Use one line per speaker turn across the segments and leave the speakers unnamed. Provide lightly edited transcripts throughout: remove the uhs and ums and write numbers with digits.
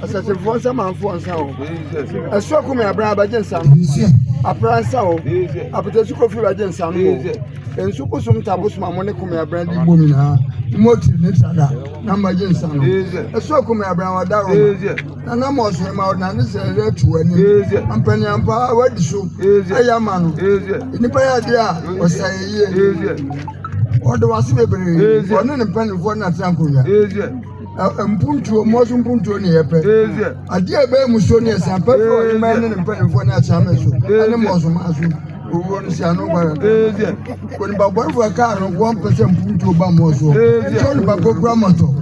asase fonsa man fonsa o eso ko me abran ba jensa no apransa o apotesu ko fi ba jensa no ensu ko sum tabusuma mo ne ko me abran di bomina moti ne sada na ma jensa no eso ko me abran wa da o na mo so ma na ne se re tu ani ampani ampa wa di so eya ma no ni pa ya dia o saye odo wasi bebre ono ne panifo na trankonya mpuntu mozo mpuntu ne yepe ade ebe muso ne sampa fo ne ma ne panifo na chama so ane mozo maso owo no si anu bara ko ni babon fo ka no 1% mpuntu ba mozo so ni babogura moto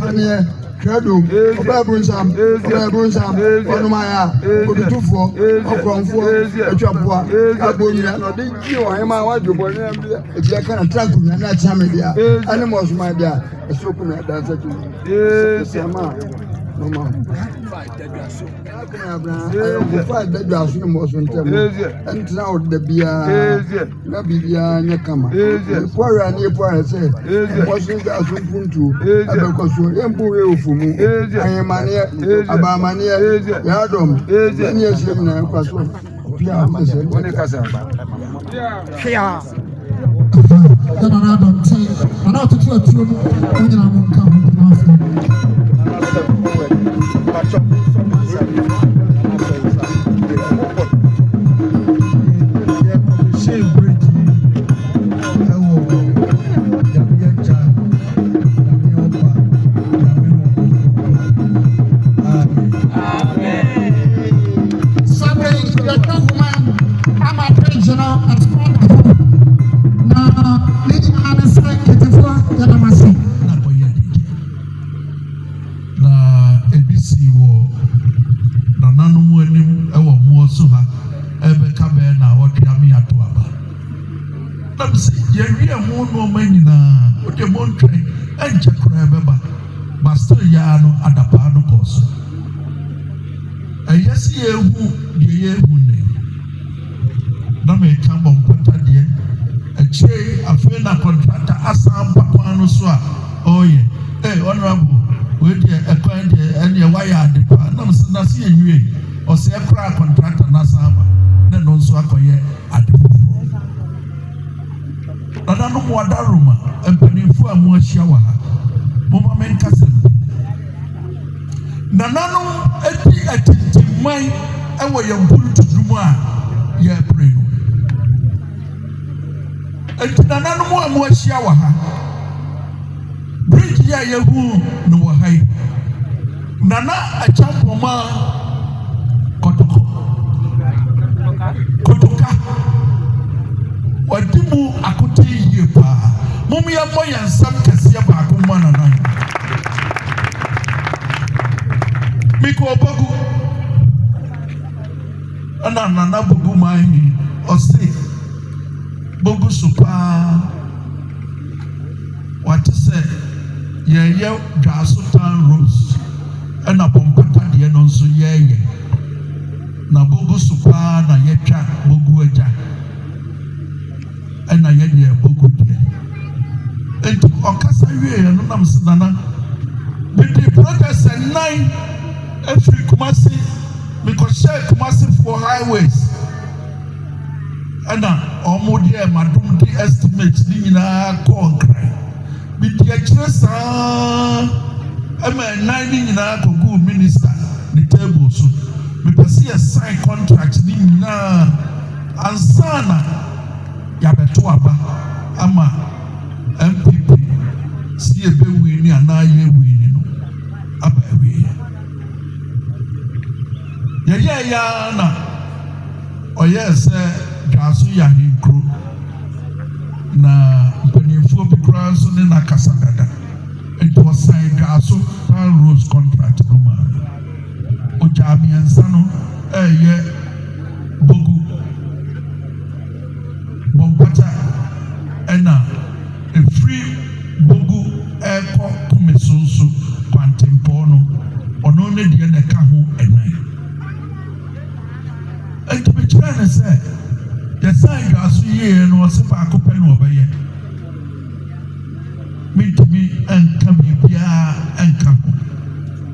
ane Credo, Obabrunsham, Onumaya, Odutufo, Okronfo, Echapua, Abonia, no, they give him my wife, if you can attract me, and that's Hamidia, animals, my dear, a soaking at that. Yes, no, ma'am. Fight that you are so much on time. And now the beer, Nabia, Nakama, poor and your poor, say, wasn't that so to because you empower for me. I am mania, about mania, Yadom, and yes, you know, Paso, Pia, myself, when it has a Pia. Then I don't say, I'm not to tell you, when I won't come.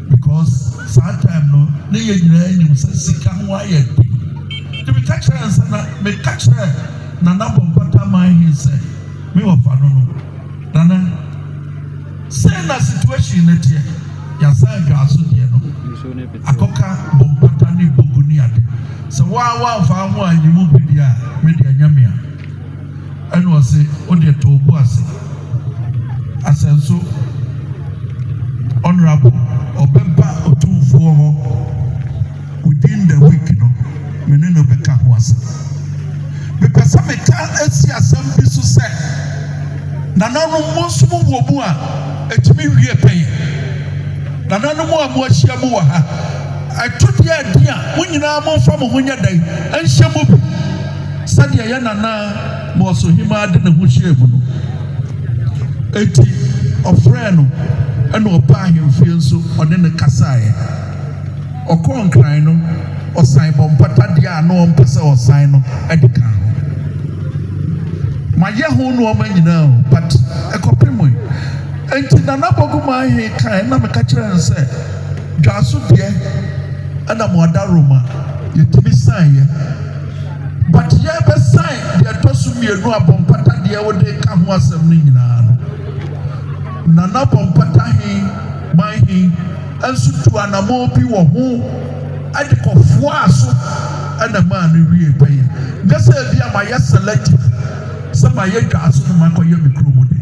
Because Santa ne yɛ nyinaa nim sɛ sika ho ayɛ de me ka kyerɛ nsa na me ka kyerɛ Nana Bompata man he sɛ me wɔ fa no Nana sɛ na situation ne teɛ yɛasa adwa so deɛ no akɔka Bompata ne bogu ne ade sɛ waa mfa ho a nyimu bi deɛ a mede anyame a ɛne ɔse wode to bo ase asɛnso honorable ɔbɛba otumfoɔ hɔ within the week no mene no bɛka ho ase mepɛ sɛ meka asi asɛm bi so sɛ nananom mo nso mo wɔ mu a ɛtumi wie pɛyɛ nananom a mo ahyia mu wɔ ha ɛtodeɛ adi a mo nyinaa momfa mo ho nyɛ dan ɛnhyɛ mu bi sɛdeɛ yɛ nana ma ɔsohema de ne ho hyia mu no eti ɔfrɛ no ɛna ɔba ahemfie nso ɔne ne kasaeɛ ɔkɔɔ nkran no ɔsan Bompata deɛ a na ɔmpɛ sɛ ɔsan no ɛde ka ho mayɛ ho no ɔma nyinaa o but ɛkɔpem enti Nana Boguma ahe kan na meka kyerɛ no sɛ dwaso deɛ ɛna mo ɔda Roma yɛtumi saneɛ but yɛbɛsan deɛ ɛtɔ so mmienu a Bompata deɛ wode ka ho asɛm no nyinaa no Nana Bompata he man he ensu tu anamo bi wɔ ho ade kɔfoa so ɛna maa no wie pɛyɛ nyɛsɛ bi a mayɛ selective sɛ mayɛ dwa so no makɔyɛ me kurom de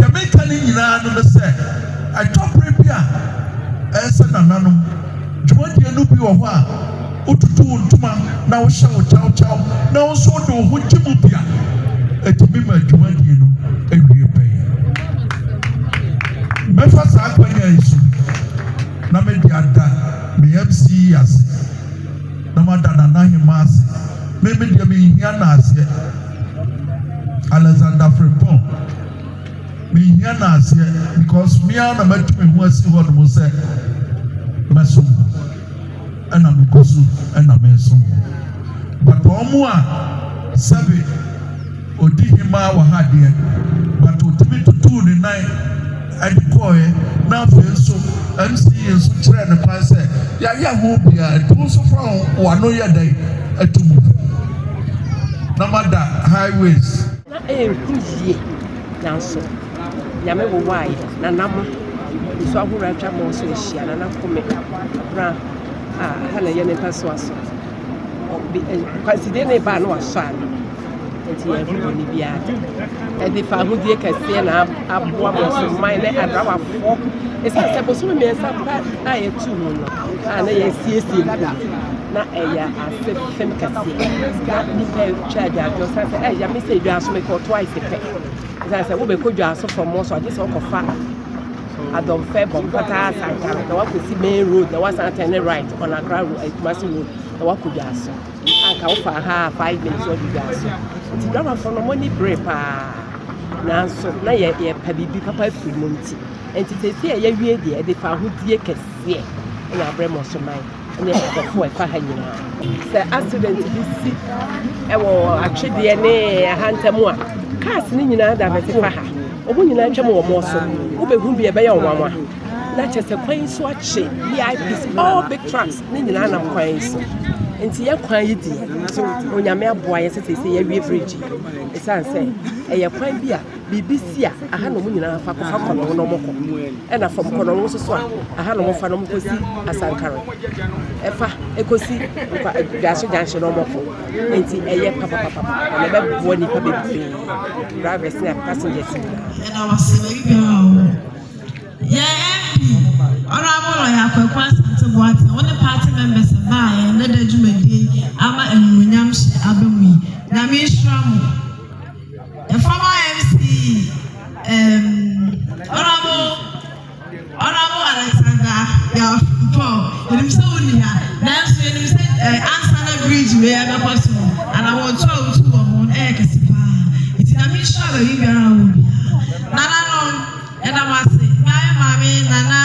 deɛ meka ne nyinaa no sɛ atɔpere bi a ɛsɛ nananom dwumadie no bi wɔ hɔ a wotutu wo ntoma na wohyɛ wo kyawkyaw na wo nso wode wo ho gye mu bia ɛtumi ma dwumadie no awie pɛyɛ mɛfa saa akwanya yi so na mede ada me MC ase na mada Nana Hema ase me deɛ mehia na aseɛ Alexander Frimpong mehia na aseɛ because mea na matumi ho asi hɔ no mo sɛ mɛsom ɛna mekɔ so ɛna mɛsom but ɔmo a sɛbe odi hema wɔ ha deɛ but otumi tutuu ne nan ɛde kɔɔɛ na afei nso MCA nso kyerɛ ne kwan sɛ yɛayɛ ho biara ɛto nso fa wano yɛ dɛn atum na mada highways
na ɛyɛ nanso nyame wo wae na nam nso ahoro atwa ma so ahyia na nakome bra ha na yɛ ne paso aso kwaside ne ba no aso ano nti yɛ ho ni bia ɛde fa ahodie kɛseɛ na aboa mo so man ne adrawafo ɛsɛ sɛ boso me nsa pa a yɛ tu no no a na yɛ siesie na ɛyɛ asɛ fem kɛseɛ na nipa twa adwo sɛ ɛyɛ me sɛ dwa so me kɔ twice pɛ sɛ wo be ko dwa so from mo so ade sɛ ɔkɔfa Adomfe Bompata Sankara na wakosi main road na wasan turn right on Accra road Kumasi road na wakɔdwa so anka wo fa ha 5 minutes wɔdwa so nti dwa for no money break pa nanso na yɛ pa bibi papa free mo nti tete yɛ wie de de fa hodie kɛseɛ na abrɛ mo so man na ɛkɔfo ɛfa ha nyinaa sɛ accident bi si ɛwɔ atwedeɛ ne ahantamu a cars ni nyinaa da bɛte fa ha obu nyinaa twɛm wɔ mo so wo behu bi ɛbɛyɛ wɔnwa na kyerɛ sɛ kwan so akye VIPs all big trucks ne nyinaa nam kwan so nti yɛ kwan yi di so onyame aboa yɛ sɛ yɛ wie bridge ɛsan sɛ ɛyɛ kwan bi a bibi si a aha no mu nyinaa fa kɔno no mɔkɔ ɛna fam kɔno no so a aha no mɔfa no mɔkɔsi Asankare ɛfa ekosi gaso junction no mɔkɔ nti ɛyɛ papa na bɛboa nipa bebree drivers ne passengers
ɛna wasɛbɛ bi yɛ honorable Yakwa Asante-Boate all the party members buy and let the jumedi ama enunyam hye abamu na me hram the former MC honorable Alexander Paul him so ni ha na so him say answer na bridge we are possible and I want to on kesipa it na me hram bi biara wo na no and I must say mami nana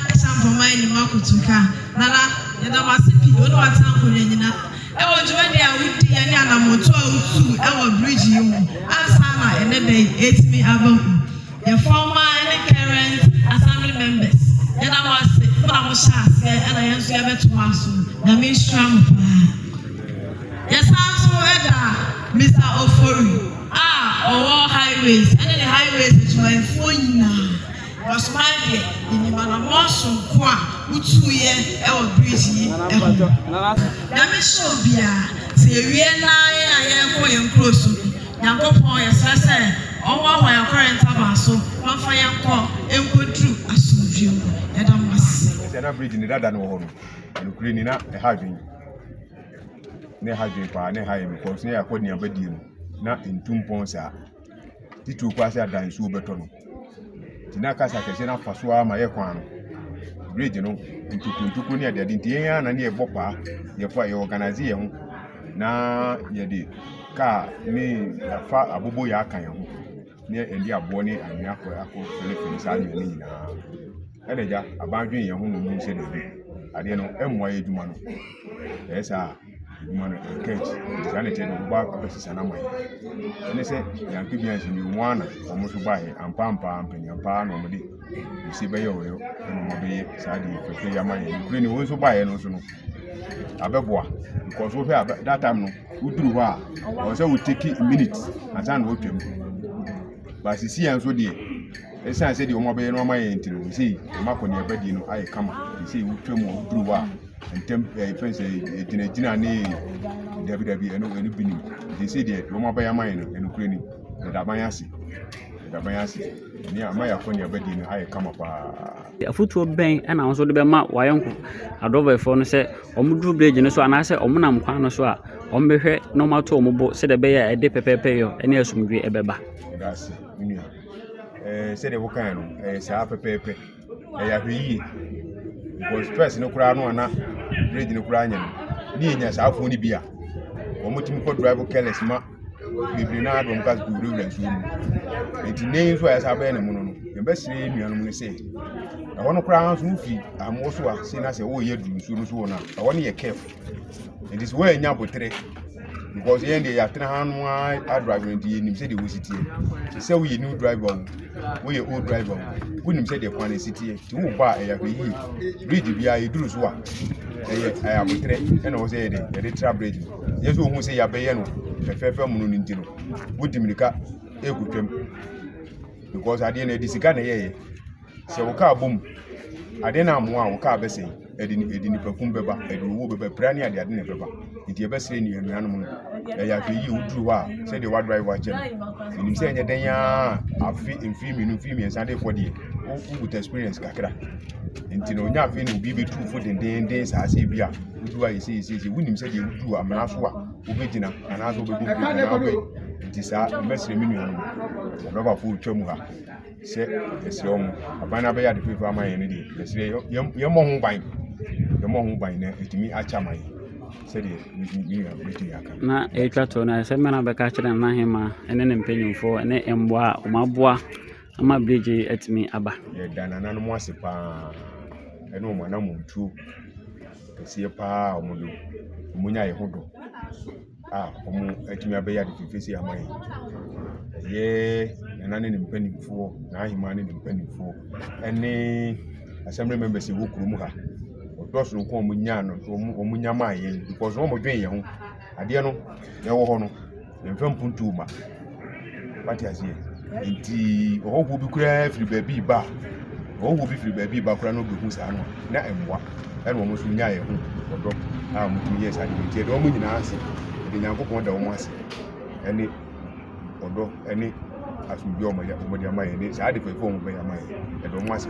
example ni makutuka nana yada masipi ono watanko nyina ewo jumadi a wudi ani anamoto a utu ewo bridge yi mu ansana ene dey 8 me abam the former and current assembly members yada masi na mo shase ana yenso ya betomaso na me shram pa yesanso eda Mr. Ofori owo highways and the highways my phone was my in mana moso kwa utuye e o bridge yi na me show bia se wie na ya ko yen close Yankopon yesase owo wa ya current abaso no fa yanko enkodru asuvio edamas
na bridge ni dada no ho no enukuri ni na e hadwen ne hadwen pa ne haye because ne yakodi abadie no na entumpon sa titu kwase adansu beto no tina kasa kese na faso ama ye kwan no bridge no ntukuntuku ne ade ntie ya na ne ebopa ye fa ye organize ye ho na ye de ka ni fa abobo ya kan ye ho ne endi abo ne anya akọ fele sa ne ni na edeja abadwen ye ho no mu se de ade no emwa ye dwuma no esa mano engage sanity no ba abesisa na mai ene se yanki bi ansi ni wana omo so ba he ampa ampanyampa no mo de si be yo no mo be sadi fefe ya mai kuri ni wo so ba he no so no abeboa because wo fe that time no uduru ho a o se wo take minutes atan wo twem ba sisi an so de esa se de omo be no mai entiro si makoni abadi no ayi kama si wo twem wo uduru ho a entem friends ejina ni dabi eno binim they say there wo mabaya man no eno kure ni da ban yase ni amaya ko ni abadi no ayi kama pa
afutuo ben ana won so de be ma wayenko adove fo no se omudru bridge no so ana se omunam kwan no so a ombehwe no mato ombo se de be ya ede pepepe yo ene asumdwe ebeba
that's ni se de wo kan no sa pepepe ya hwi because first no kura no ana bridge no kura anya ni enya sa afo ni bia omotimi ko drive careless ma bibiri na adom kas guru nsu mu enti nei so ya sa ba ne mu no ye besire nuanu mu se na wono kura hanso mfi amo so a se na se wo ye du nsu no so na wono ye careful it is where enya botre because ye ndi ya tena hanu a drive ndi nim se de wo sitie se wo ye new driver wo ye old driver wo nim se de kwan sitie ti wo ba ya hwe yi bridge bia ye duru so a aya botre e na wo se ye de tra bridge yeso hu se ya be ye no efefe mu no ntino wo dimirika egutwem because ade na disika na ye se wo ka bom ade na amu a wo ka bese edini pakum beba eduwo beba prani ade ne beba nti e besire ni anuanum no ya hwe yi uduru a se de wa drive wa chem nim se enye den ya afi mfimi ensa de fodi wo good experience kakra nti no nya afi no bi betu fo den sa ase bia uduru a yesi wunim se de uduru amana so a wo begina ana so bebu na be nti sa mesire mi nuanum baba fu twemu ha se ese omo abana be ya de fefa amaye ne de mesire ye mo ho ban na etimi acha mai se de mi abeti aka
na etwato na se mena be ka kire na hema ene ne mpanyimfo ene emboa omaboa ama bridge etimi aba
ye dana na no mo ase pa ene mo na mo ntu kese pa omodo omunya ye hodo omu etimi abeya de fefesi amaye ye na ne mpanyimfo na ahima ne mpanyimfo ene assembly members wo kurum ha odoso nko omunya no omunya maye because wo modwen ye ho ade no ye wo ho no emfa mpuntu ma pati azie nti oho bi kura firi baabi ba oho bi firi baabi ba kura no be hu sa no na emwa ene wo so nya ye ho odo a mutu ye sa de nti do mu nyina ase de Nyankopon da wo mu ase ene odo ene asumbi o mo ya amaye ne sa de fefo mo be amaye e do mu ase